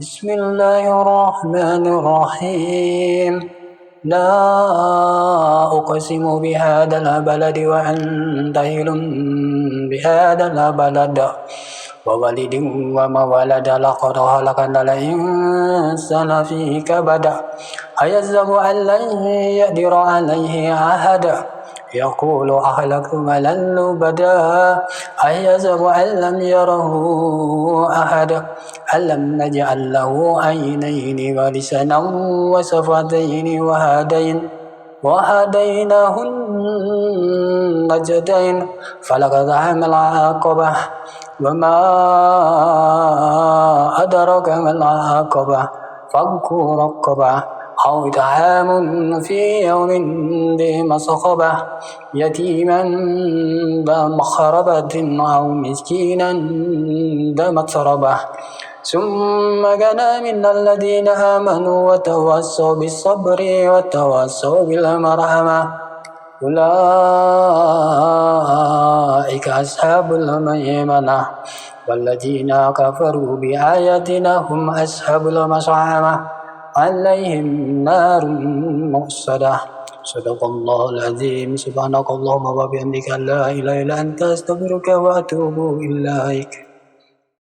بسم الله الرحمن الرحيم لا أقسم بهذا البلد وأنت حل بهذا البلد ووالد وما ولد لقد خلقنا الإنسان في كبد أيحسب أن لن يقدر عليه أحد يقول أهلكت مالا لبدا أيحسب أن لم يره أحد ألم نجعل له عينين ولسانا وشفتين وهديناه النجدين فلقتحم العقبة وما أدرك ما العقبة فك رقبة أو إطعام في يوم ذي مسغبة يتيما ذا مخربة أو مسكينا ذا متربة ثم كان من الذين آمنوا وتواصوا بالصبر وتواصوا بالمرحمة أولئك أصحاب الميمنة والذين كفروا بآياتنا هم أصحاب المشأمة عليهم نار مؤصدة صدق الله العظيم سبحانك اللهم وبحمدك لا إله إلا أنت أستغفرك وأتوب إليك